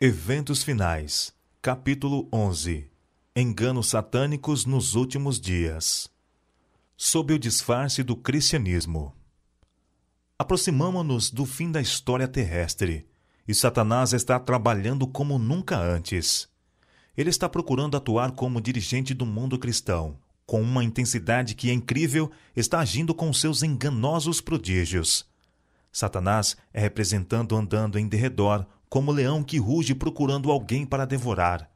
Eventos finais, capítulo 11. Enganos satânicos nos últimos dias. Sob o disfarce do cristianismo. Aproximamo-nos do fim da história terrestre, e Satanás está trabalhando como nunca antes. Ele está procurando atuar como dirigente do mundo cristão. Com uma intensidade que é incrível, está agindo com seus enganosos prodígios. Satanás é representado andando em derredor, como leão que ruge procurando alguém para devorar.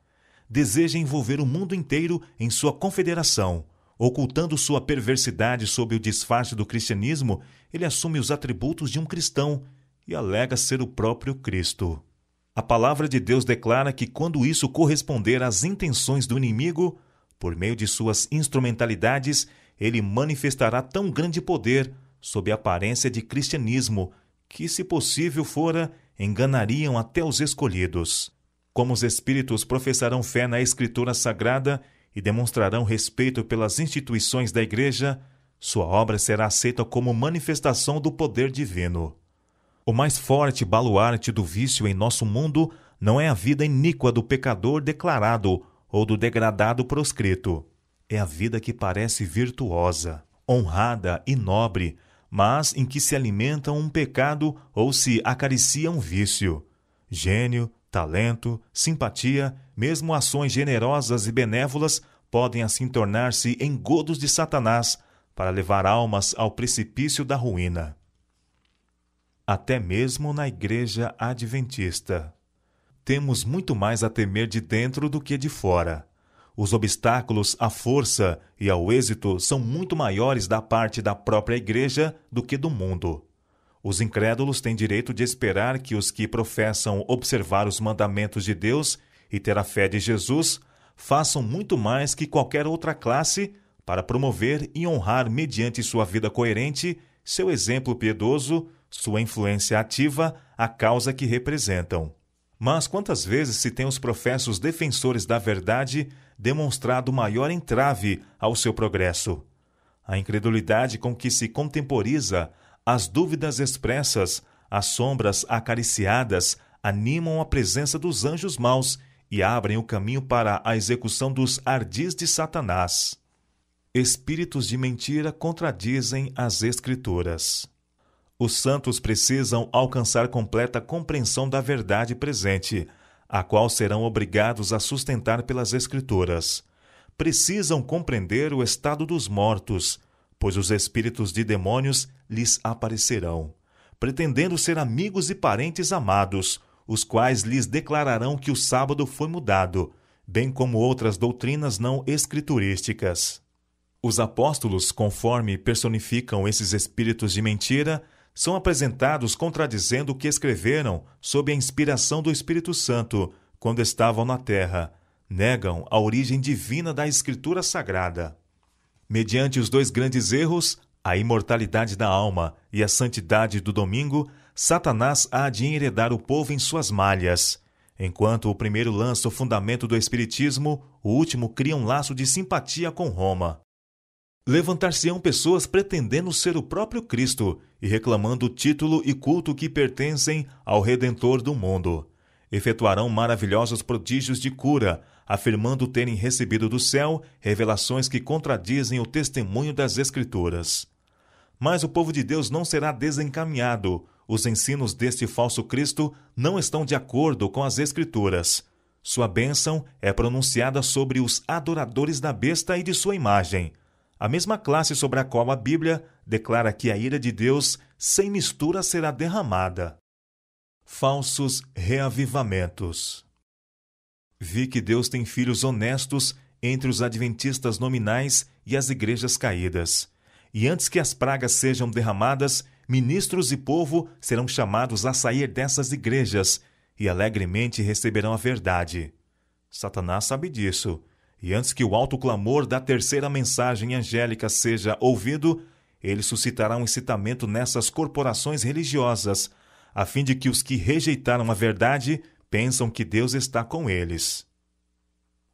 Deseja envolver o mundo inteiro em sua confederação. Ocultando sua perversidade sob o disfarce do cristianismo, ele assume os atributos de um cristão e alega ser o próprio Cristo. A palavra de Deus declara que quando isso corresponder às intenções do inimigo, por meio de suas instrumentalidades, ele manifestará tão grande poder sob a aparência de cristianismo que, se possível fora, enganariam até os escolhidos. Como os espíritos professarão fé na Escritura Sagrada e demonstrarão respeito pelas instituições da Igreja, sua obra será aceita como manifestação do poder divino. O mais forte baluarte do vício em nosso mundo não é a vida iníqua do pecador declarado ou do degradado proscrito. É a vida que parece virtuosa, honrada e nobre, mas em que se alimenta um pecado ou se acaricia um vício. Gênio, talento, simpatia, mesmo ações generosas e benévolas podem assim tornar-se engodos de Satanás para levar almas ao precipício da ruína. Até mesmo na Igreja Adventista. Temos muito mais a temer de dentro do que de fora. Os obstáculos à força e ao êxito são muito maiores da parte da própria Igreja do que do mundo. Os incrédulos têm direito de esperar que os que professam observar os mandamentos de Deus e ter a fé de Jesus façam muito mais que qualquer outra classe para promover e honrar, mediante sua vida coerente, seu exemplo piedoso, sua influência ativa, a causa que representam. Mas quantas vezes se tem os professos defensores da verdade demonstrado maior entrave ao seu progresso? A incredulidade com que se contemporiza, as dúvidas expressas, as sombras acariciadas animam a presença dos anjos maus e abrem o caminho para a execução dos ardis de Satanás. Espíritos de mentira contradizem as Escrituras. Os santos precisam alcançar completa compreensão da verdade presente, a qual serão obrigados a sustentar pelas Escrituras. Precisam compreender o estado dos mortos, pois os espíritos de demônios lhes aparecerão, pretendendo ser amigos e parentes amados, os quais lhes declararão que o sábado foi mudado, bem como outras doutrinas não escriturísticas. Os apóstolos, conforme personificam esses espíritos de mentira, são apresentados contradizendo o que escreveram sob a inspiração do Espírito Santo quando estavam na terra. Negam a origem divina da Escritura Sagrada. Mediante os dois grandes erros, a imortalidade da alma e a santidade do domingo, Satanás há de enheredar o povo em suas malhas. Enquanto o primeiro lança o fundamento do Espiritismo, o último cria um laço de simpatia com Roma. Levantar-se-ão pessoas pretendendo ser o próprio Cristo e reclamando o título e culto que pertencem ao Redentor do mundo. Efetuarão maravilhosos prodígios de cura, afirmando terem recebido do céu revelações que contradizem o testemunho das Escrituras. Mas o povo de Deus não será desencaminhado. Os ensinos deste falso Cristo não estão de acordo com as Escrituras. Sua bênção é pronunciada sobre os adoradores da besta e de sua imagem, a mesma classe sobre a qual a Bíblia declara que a ira de Deus sem mistura será derramada. Falsos reavivamentos. Vi que Deus tem filhos honestos entre os adventistas nominais e as igrejas caídas. E antes que as pragas sejam derramadas, ministros e povo serão chamados a sair dessas igrejas e alegremente receberão a verdade. Satanás sabe disso. E antes que o alto clamor da terceira mensagem angélica seja ouvido, ele suscitará um excitamento nessas corporações religiosas, a fim de que os que rejeitaram a verdade pensam que Deus está com eles.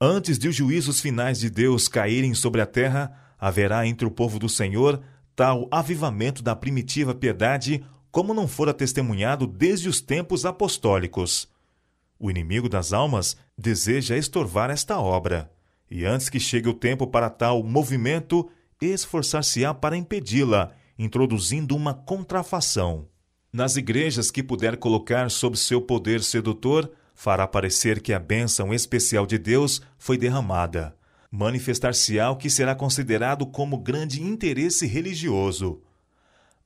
Antes de os juízos finais de Deus caírem sobre a terra, haverá entre o povo do Senhor tal avivamento da primitiva piedade como não fora testemunhado desde os tempos apostólicos. O inimigo das almas deseja estorvar esta obra, e antes que chegue o tempo para tal movimento, esforçar-se-á para impedi-la, introduzindo uma contrafação. Nas igrejas que puder colocar sob seu poder sedutor, fará parecer que a bênção especial de Deus foi derramada. Manifestar-se-á o que será considerado como grande interesse religioso.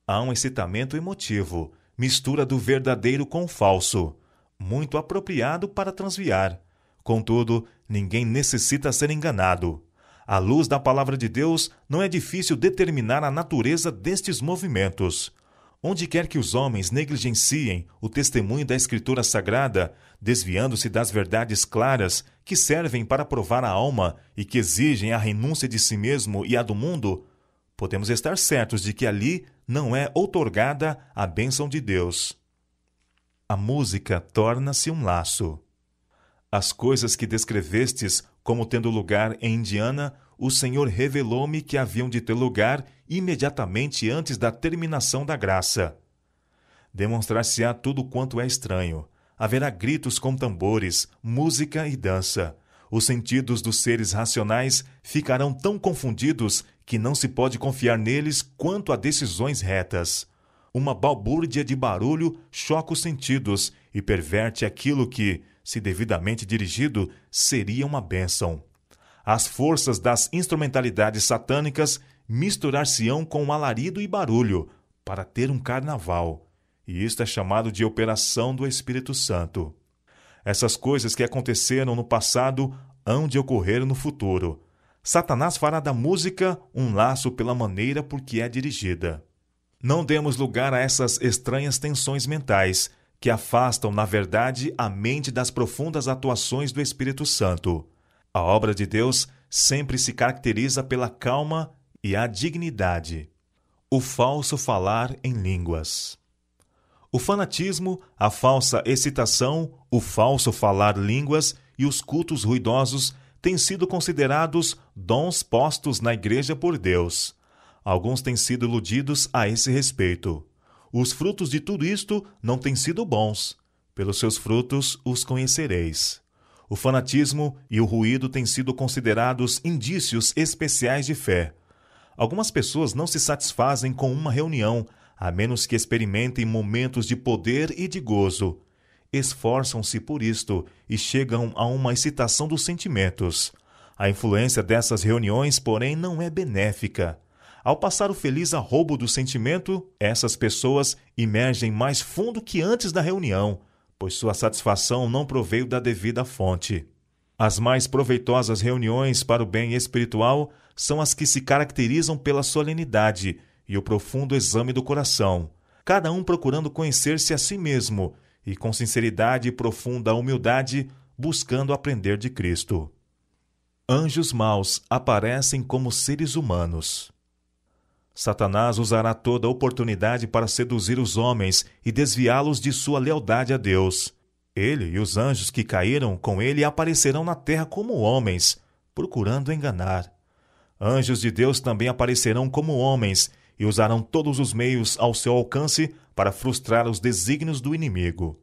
Há um excitamento emotivo, mistura do verdadeiro com o falso, muito apropriado para transviar. Contudo, ninguém necessita ser enganado. À luz da palavra de Deus, não é difícil determinar a natureza destes movimentos. Onde quer que os homens negligenciem o testemunho da Escritura Sagrada, desviando-se das verdades claras que servem para provar a alma e que exigem a renúncia de si mesmo e a do mundo, podemos estar certos de que ali não é outorgada a bênção de Deus. A música torna-se um laço. As coisas que descrevestes como tendo lugar em Indiana, o Senhor revelou-me que haviam de ter lugar imediatamente antes da terminação da graça. Demonstrar-se-á tudo quanto é estranho. Haverá gritos com tambores, música e dança. Os sentidos dos seres racionais ficarão tão confundidos que não se pode confiar neles quanto a decisões retas. Uma balbúrdia de barulho choca os sentidos e perverte aquilo que, se devidamente dirigido, seria uma bênção. As forças das instrumentalidades satânicas misturar-se-ão com alarido e barulho para ter um carnaval, e isto é chamado de operação do Espírito Santo. Essas coisas que aconteceram no passado hão de ocorrer no futuro. Satanás fará da música um laço pela maneira por que é dirigida. Não demos lugar a essas estranhas tensões mentais, que afastam, na verdade, a mente das profundas atuações do Espírito Santo. A obra de Deus sempre se caracteriza pela calma e a dignidade. O falso falar em línguas. O fanatismo, a falsa excitação, o falso falar línguas e os cultos ruidosos têm sido considerados dons postos na Igreja por Deus. Alguns têm sido iludidos a esse respeito. Os frutos de tudo isto não têm sido bons. Pelos seus frutos os conhecereis. O fanatismo e o ruído têm sido considerados indícios especiais de fé. Algumas pessoas não se satisfazem com uma reunião, a menos que experimentem momentos de poder e de gozo. Esforçam-se por isto e chegam a uma excitação dos sentimentos. A influência dessas reuniões, porém, não é benéfica. Ao passar o feliz arroubo do sentimento, essas pessoas imergem mais fundo que antes da reunião, pois sua satisfação não proveio da devida fonte. As mais proveitosas reuniões para o bem espiritual são as que se caracterizam pela solenidade e o profundo exame do coração, cada um procurando conhecer-se a si mesmo e, com sinceridade e profunda humildade, buscando aprender de Cristo. Anjos maus aparecem como seres humanos. Satanás usará toda oportunidade para seduzir os homens e desviá-los de sua lealdade a Deus. Ele e os anjos que caíram com ele aparecerão na terra como homens, procurando enganar. Anjos de Deus também aparecerão como homens e usarão todos os meios ao seu alcance para frustrar os desígnios do inimigo.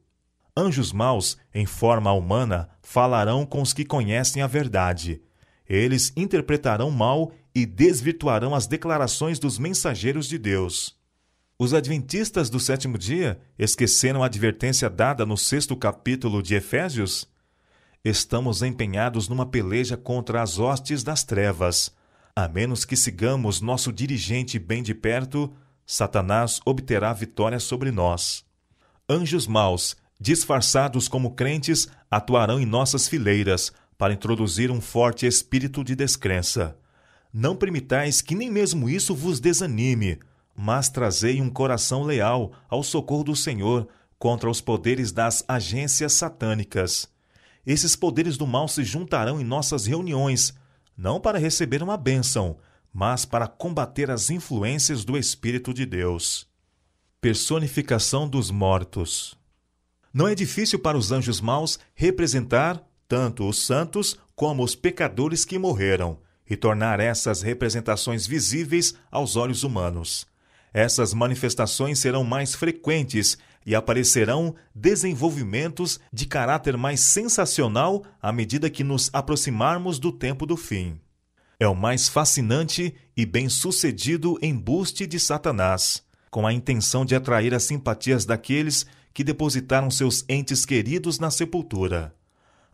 Anjos maus, em forma humana, falarão com os que conhecem a verdade. Eles interpretarão mal e desvirtuarão as declarações dos mensageiros de Deus. Os adventistas do sétimo dia esqueceram a advertência dada no 6º capítulo de Efésios? Estamos empenhados numa peleja contra as hostes das trevas. A menos que sigamos nosso dirigente bem de perto, Satanás obterá vitória sobre nós. Anjos maus, disfarçados como crentes, atuarão em nossas fileiras para introduzir um forte espírito de descrença. Não permitais que nem mesmo isso vos desanime, mas trazei um coração leal ao socorro do Senhor contra os poderes das agências satânicas. Esses poderes do mal se juntarão em nossas reuniões, não para receber uma bênção, mas para combater as influências do Espírito de Deus. Personificação dos mortos. Não é difícil para os anjos maus representar tanto os santos como os pecadores que morreram, e tornar essas representações visíveis aos olhos humanos. Essas manifestações serão mais frequentes, e aparecerão desenvolvimentos de caráter mais sensacional à medida que nos aproximarmos do tempo do fim. É o mais fascinante e bem-sucedido embuste de Satanás, com a intenção de atrair as simpatias daqueles que depositaram seus entes queridos na sepultura.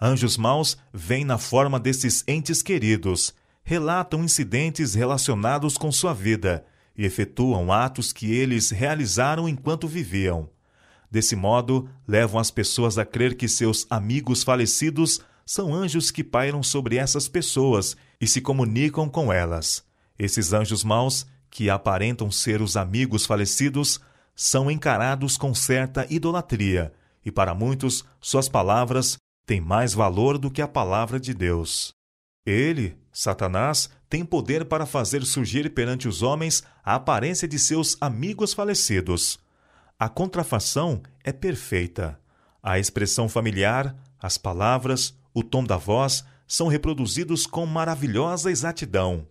Anjos maus vêm na forma desses entes queridos, relatam incidentes relacionados com sua vida e efetuam atos que eles realizaram enquanto viviam. Desse modo, levam as pessoas a crer que seus amigos falecidos são anjos que pairam sobre essas pessoas e se comunicam com elas. Esses anjos maus, que aparentam ser os amigos falecidos, são encarados com certa idolatria, e para muitos, suas palavras têm mais valor do que a palavra de Deus. Ele, Satanás, tem poder para fazer surgir perante os homens a aparência de seus amigos falecidos. A contrafação é perfeita. A expressão familiar, as palavras, o tom da voz são reproduzidos com maravilhosa exatidão.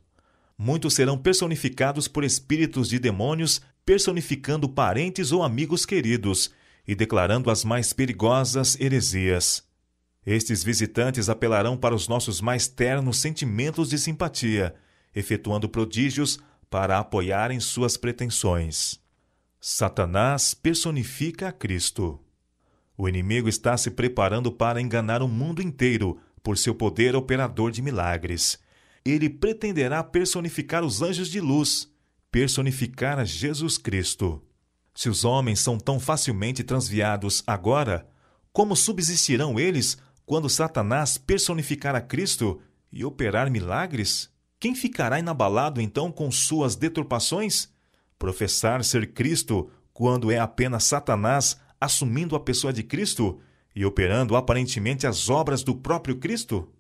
Muitos serão personificados por espíritos de demônios, personificando parentes ou amigos queridos e declarando as mais perigosas heresias. Estes visitantes apelarão para os nossos mais ternos sentimentos de simpatia, efetuando prodígios para apoiarem suas pretensões. Satanás personifica a Cristo. O inimigo está se preparando para enganar o mundo inteiro por seu poder operador de milagres. Ele pretenderá personificar os anjos de luz, personificar a Jesus Cristo. Se os homens são tão facilmente transviados agora, como subsistirão eles quando Satanás personificar a Cristo e operar milagres? Quem ficará inabalado então com suas deturpações? Professar ser Cristo quando é apenas Satanás assumindo a pessoa de Cristo e operando aparentemente as obras do próprio Cristo?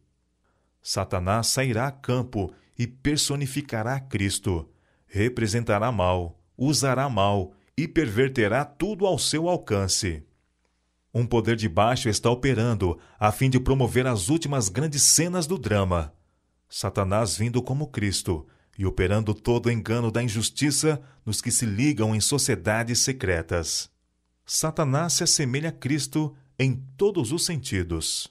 Satanás sairá a campo e personificará Cristo, representará mal, usará mal e perverterá tudo ao seu alcance. Um poder de baixo está operando a fim de promover as últimas grandes cenas do drama. Satanás vindo como Cristo e operando todo o engano da injustiça nos que se ligam em sociedades secretas. Satanás se assemelha a Cristo em todos os sentidos.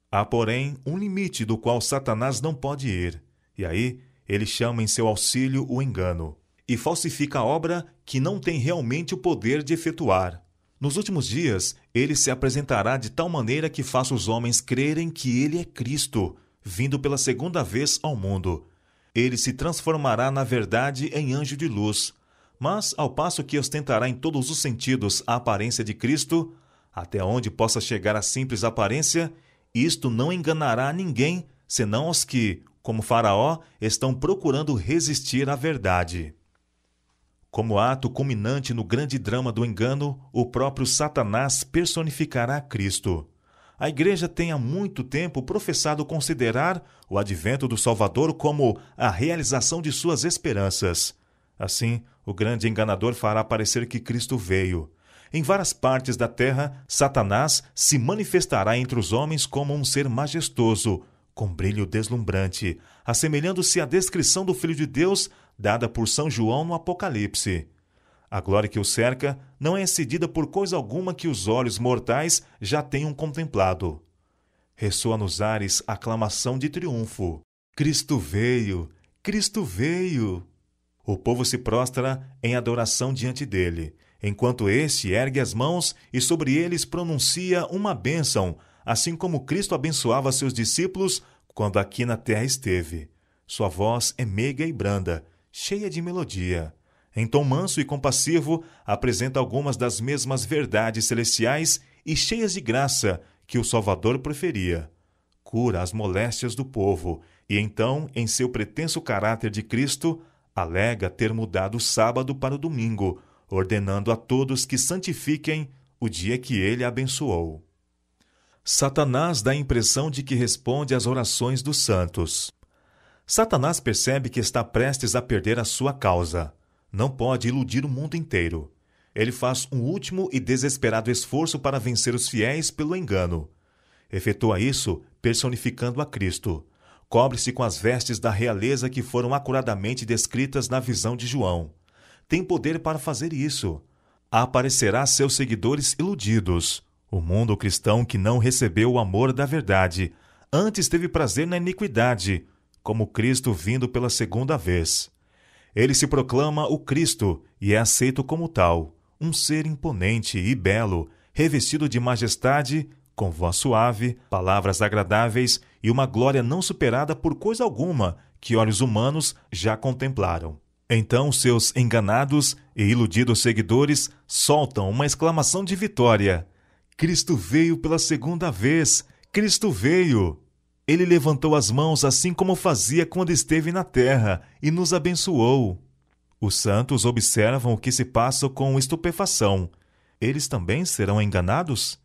Há, porém, um limite do qual Satanás não pode ir, e aí ele chama em seu auxílio o engano, e falsifica a obra que não tem realmente o poder de efetuar. Nos últimos dias, ele se apresentará de tal maneira que faça os homens crerem que ele é Cristo, vindo pela segunda vez ao mundo. Ele se transformará, na verdade, em anjo de luz, mas, ao passo que ostentará em todos os sentidos a aparência de Cristo, até onde possa chegar a simples aparência, isto não enganará ninguém, senão os que, como Faraó, estão procurando resistir à verdade. Como ato culminante no grande drama do engano, o próprio Satanás personificará Cristo. A Igreja tem há muito tempo professado considerar o advento do Salvador como a realização de suas esperanças. Assim, o grande enganador fará parecer que Cristo veio. Em várias partes da terra, Satanás se manifestará entre os homens como um ser majestoso, com brilho deslumbrante, assemelhando-se à descrição do Filho de Deus dada por São João no Apocalipse. A glória que o cerca não é excedida por coisa alguma que os olhos mortais já tenham contemplado. Ressoa nos ares a aclamação de triunfo. Cristo veio! Cristo veio! O povo se prostra em adoração diante dele, enquanto este ergue as mãos e sobre eles pronuncia uma bênção, assim como Cristo abençoava seus discípulos quando aqui na terra esteve. Sua voz é meiga e branda, cheia de melodia. Em tom manso e compassivo, apresenta algumas das mesmas verdades celestiais e cheias de graça que o Salvador preferia. Cura as moléstias do povo e então, em seu pretenso caráter de Cristo, alega ter mudado o sábado para o domingo, ordenando a todos que santifiquem o dia que ele abençoou. Satanás dá a impressão de que responde às orações dos santos. Satanás percebe que está prestes a perder a sua causa. Não pode iludir o mundo inteiro. Ele faz um último e desesperado esforço para vencer os fiéis pelo engano. Efetua isso personificando a Cristo. Cobre-se com as vestes da realeza que foram acuradamente descritas na visão de João. Tem poder para fazer isso. aparecerá a seus seguidores iludidos. O mundo cristão que não recebeu o amor da verdade, antes teve prazer na iniquidade, como Cristo vindo pela segunda vez. Ele se proclama o Cristo e é aceito como tal, um ser imponente e belo, revestido de majestade, com voz suave, palavras agradáveis e uma glória não superada por coisa alguma que olhos humanos já contemplaram. Então seus enganados e iludidos seguidores soltam uma exclamação de vitória. Cristo veio pela segunda vez! Cristo veio! Ele levantou as mãos assim como fazia quando esteve na terra e nos abençoou. Os santos observam o que se passa com estupefação. Eles também serão enganados?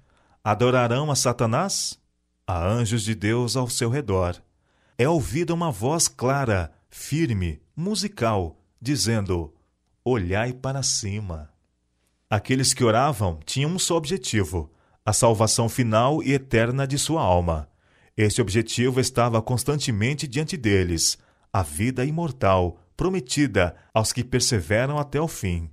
Adorarão a Satanás? Há anjos de Deus ao seu redor. É ouvida uma voz clara, firme, musical, dizendo: olhai para cima. Aqueles que oravam tinham um só objetivo: a salvação final e eterna de sua alma. Este objetivo estava constantemente diante deles, a vida imortal, prometida aos que perseveram até o fim.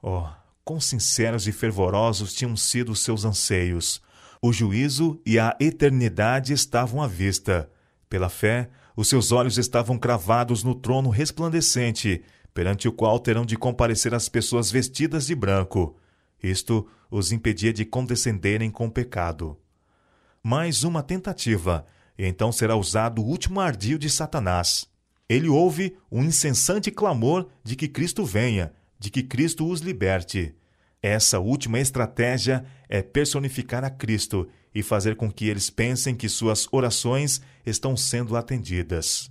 Oh, quão sinceros e fervorosos tinham sido seus anseios! O juízo e a eternidade estavam à vista. Pela fé, os seus olhos estavam cravados no trono resplandecente, perante o qual terão de comparecer as pessoas vestidas de branco. Isto os impedia de condescenderem com o pecado. Mais uma tentativa, e então será usado o último ardil de Satanás. Ele ouve um incessante clamor de que Cristo venha, de que Cristo os liberte. Essa última estratégia é personificar a Cristo e fazer com que eles pensem que suas orações estão sendo atendidas.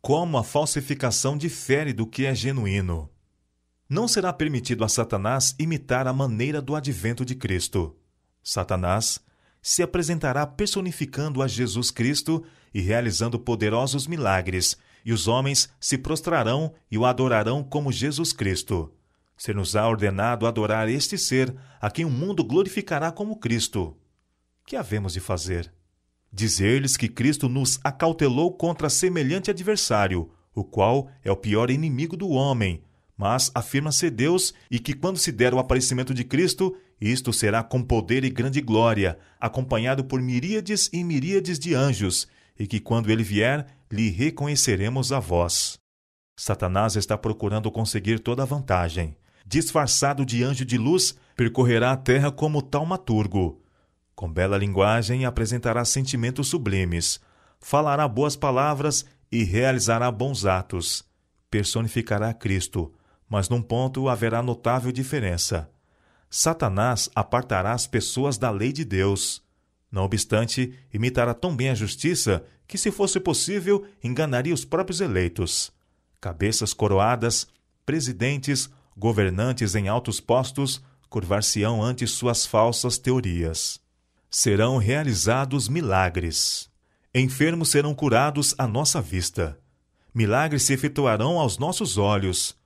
Como a falsificação difere do que é genuíno. Não será permitido a Satanás imitar a maneira do advento de Cristo. Satanás se apresentará personificando a Jesus Cristo e realizando poderosos milagres, e os homens se prostrarão e o adorarão como Jesus Cristo. Ser-nos-á ordenado adorar este ser, a quem o mundo glorificará como Cristo. Que havemos de fazer? Dizer-lhes que Cristo nos acautelou contra semelhante adversário, o qual é o pior inimigo do homem, mas afirma ser Deus e que quando se der o aparecimento de Cristo, isto será com poder e grande glória, acompanhado por miríades e miríades de anjos, e que quando ele vier, lhe reconheceremos a voz. Satanás está procurando conseguir toda a vantagem. Disfarçado de anjo de luz, percorrerá a terra como taumaturgo. Com bela linguagem apresentará sentimentos sublimes, falará boas palavras e realizará bons atos. Personificará Cristo, mas num ponto haverá notável diferença. Satanás apartará as pessoas da lei de Deus. Não obstante, imitará tão bem a justiça que, se fosse possível, enganaria os próprios eleitos. Cabeças coroadas, presidentes, governantes em altos postos, curvar-se-ão ante suas falsas teorias. Serão realizados milagres. Enfermos serão curados à nossa vista. Milagres se efetuarão aos nossos olhos.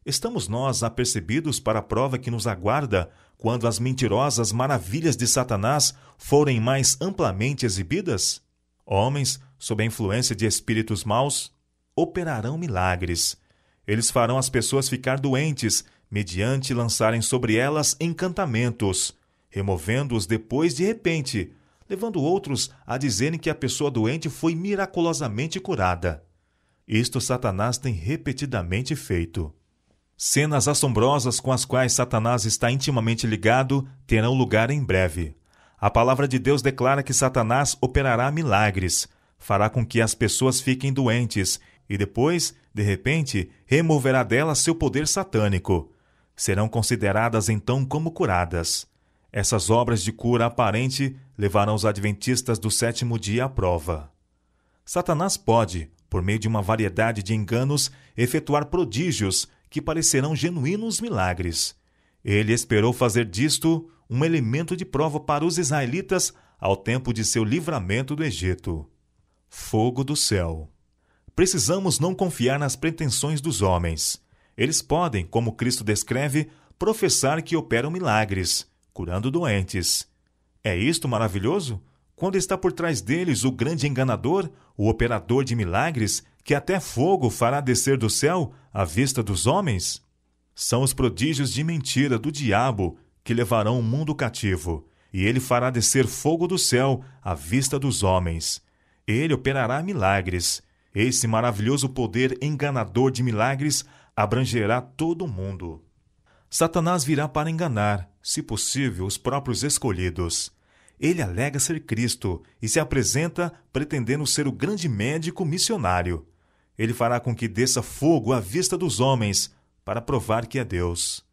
Estamos nós apercebidos para a prova que nos aguarda quando as mentirosas maravilhas de Satanás forem mais amplamente exibidas? Homens, sob a influência de espíritos maus, operarão milagres. Eles farão as pessoas ficar doentes, mediante lançarem sobre elas encantamentos, removendo-os depois de repente, levando outros a dizerem que a pessoa doente foi miraculosamente curada. Isto Satanás tem repetidamente feito. Cenas assombrosas com as quais Satanás está intimamente ligado terão lugar em breve. A palavra de Deus declara que Satanás operará milagres, fará com que as pessoas fiquem doentes e depois, de repente, removerá delas seu poder satânico. Serão consideradas então como curadas. Essas obras de cura aparente levarão os adventistas do sétimo dia à prova. Satanás pode, por meio de uma variedade de enganos, efetuar prodígios que parecerão genuínos milagres. Ele esperou fazer disto um elemento de prova para os israelitas ao tempo de seu livramento do Egito. Fogo do céu. Precisamos não confiar nas pretensões dos homens. Eles podem, como Cristo descreve, professar que operam milagres, curando doentes. É isto maravilhoso? Quando está por trás deles o grande enganador, o operador de milagres, que até fogo fará descer do céu à vista dos homens? São os prodígios de mentira do diabo que levarão o mundo cativo, e ele fará descer fogo do céu à vista dos homens. Ele operará milagres. Esse maravilhoso poder enganador de milagres abrangerá todo o mundo. Satanás virá para enganar, se possível, os próprios escolhidos. Ele alega ser Cristo e se apresenta pretendendo ser o grande médico missionário. Ele fará com que desça fogo à vista dos homens para provar que é Deus.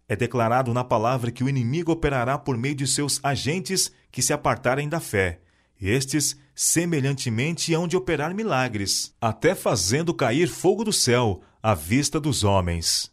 É declarado na palavra que o inimigo operará por meio de seus agentes que se apartarem da fé. Estes, semelhantemente, hão de operar milagres, até fazendo cair fogo do céu à vista dos homens.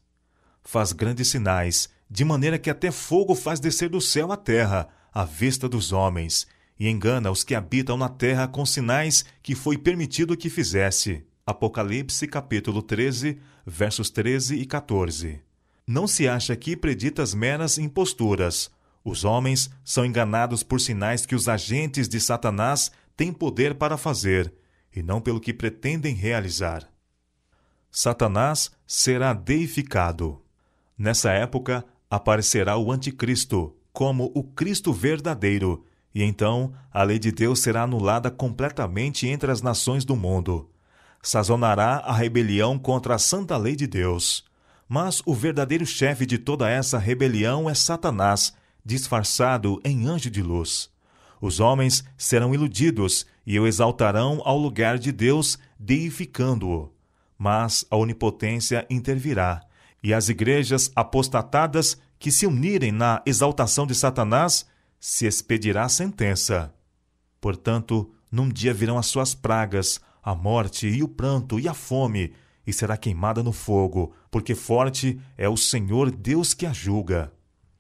Faz grandes sinais, de maneira que até fogo faz descer do céu à terra, à vista dos homens, e engana os que habitam na terra com sinais que foi permitido que fizesse. Apocalipse capítulo 13, versos 13 e 14. Não se acha aqui preditas meras imposturas. Os homens são enganados por sinais que os agentes de Satanás têm poder para fazer, e não pelo que pretendem realizar. Satanás será deificado. Nessa época, aparecerá o Anticristo, como o Cristo verdadeiro, e então a lei de Deus será anulada completamente entre as nações do mundo. Sazonará a rebelião contra a santa lei de Deus. Mas o verdadeiro chefe de toda essa rebelião é Satanás, disfarçado em anjo de luz. Os homens serão iludidos e o exaltarão ao lugar de Deus, deificando-o. Mas a onipotência intervirá, e as igrejas apostatadas que se unirem na exaltação de Satanás, se expedirá sentença. Portanto, num dia virão as suas pragas, a morte e o pranto e a fome, e será queimada no fogo, porque forte é o Senhor Deus que a julga.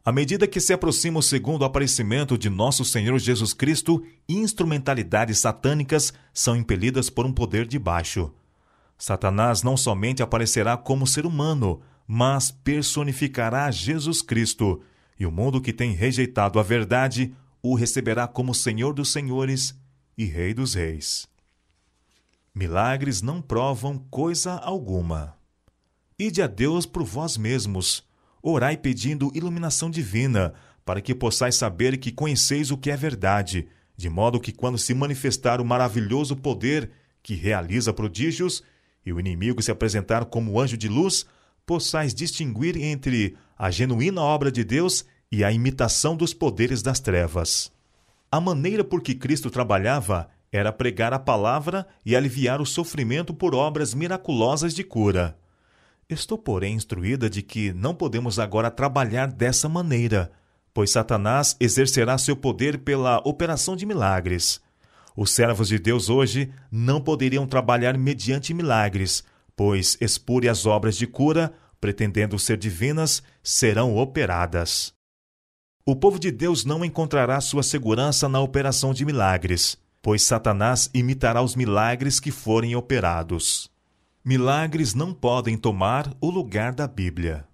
À medida que se aproxima o segundo aparecimento de nosso Senhor Jesus Cristo, instrumentalidades satânicas são impelidas por um poder de baixo. Satanás não somente aparecerá como ser humano, mas personificará Jesus Cristo, e o mundo que tem rejeitado a verdade o receberá como Senhor dos Senhores e Rei dos Reis. Milagres não provam coisa alguma. Ide a Deus por vós mesmos. Orai pedindo iluminação divina, para que possais saber que conheceis o que é verdade, de modo que quando se manifestar o maravilhoso poder que realiza prodígios, e o inimigo se apresentar como anjo de luz, possais distinguir entre a genuína obra de Deus e a imitação dos poderes das trevas. A maneira por que Cristo trabalhava era pregar a palavra e aliviar o sofrimento por obras miraculosas de cura. Estou, porém, instruída de que não podemos agora trabalhar dessa maneira, pois Satanás exercerá seu poder pela operação de milagres. Os servos de Deus hoje não poderiam trabalhar mediante milagres, pois espúrias obras de cura, pretendendo ser divinas, serão operadas. O povo de Deus não encontrará sua segurança na operação de milagres, pois Satanás imitará os milagres que forem operados. Milagres não podem tomar o lugar da Bíblia.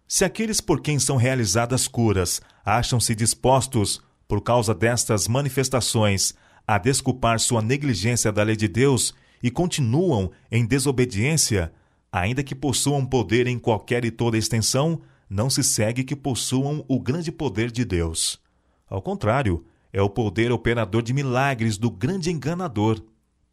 Se aqueles por quem são realizadas curas acham-se dispostos, por causa destas manifestações, a desculpar sua negligência da lei de Deus e continuam em desobediência, ainda que possuam poder em qualquer e toda extensão, não se segue que possuam o grande poder de Deus. Ao contrário, é o poder operador de milagres do grande enganador.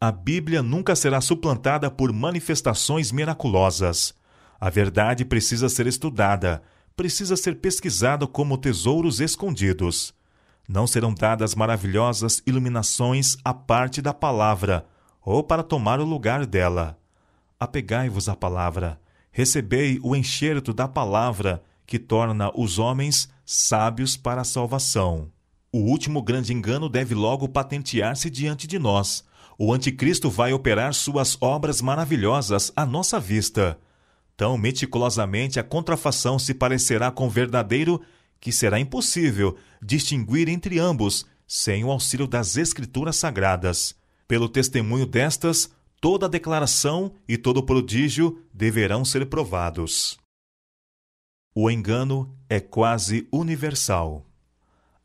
A Bíblia nunca será suplantada por manifestações miraculosas. A verdade precisa ser estudada, precisa ser pesquisada como tesouros escondidos. Não serão dadas maravilhosas iluminações à parte da palavra, ou para tomar o lugar dela. Apegai-vos à palavra, recebei o enxerto da palavra, que torna os homens sábios para a salvação. O último grande engano deve logo patentear-se diante de nós. O anticristo vai operar suas obras maravilhosas à nossa vista. Tão meticulosamente a contrafação se parecerá com o verdadeiro que será impossível distinguir entre ambos sem o auxílio das Escrituras Sagradas. Pelo testemunho destas, toda a declaração e todo o prodígio deverão ser provados. O engano é quase universal.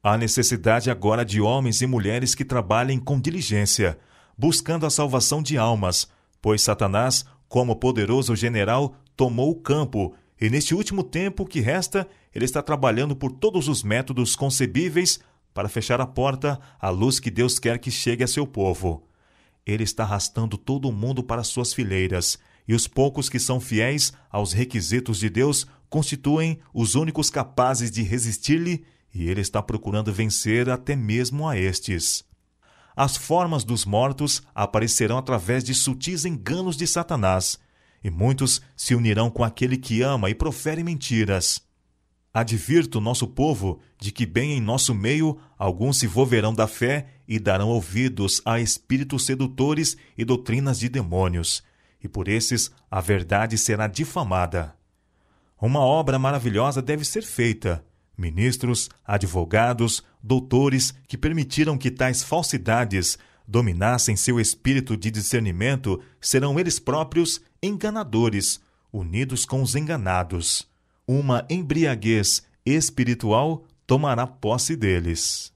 Há necessidade agora de homens e mulheres que trabalhem com diligência, buscando a salvação de almas, pois Satanás, como poderoso general, tomou o campo E neste último tempo que resta, ele está trabalhando por todos os métodos concebíveis para fechar a porta à luz que Deus quer que chegue a seu povo. Ele está arrastando todo mundo para suas fileiras, e os poucos que são fiéis aos requisitos de Deus constituem os únicos capazes de resistir-lhe, e ele está procurando vencer até mesmo a estes. As formas dos mortos aparecerão através de sutis enganos de Satanás, e muitos se unirão com aquele que ama e profere mentiras. Advirto o nosso povo de que bem em nosso meio alguns se volverão da fé e darão ouvidos a espíritos sedutores e doutrinas de demônios, e por esses a verdade será difamada. Uma obra maravilhosa deve ser feita. Ministros, advogados, doutores que permitiram que tais falsidades dominassem seu espírito de discernimento serão eles próprios enganadores, unidos com os enganados. Uma embriaguez espiritual tomará posse deles.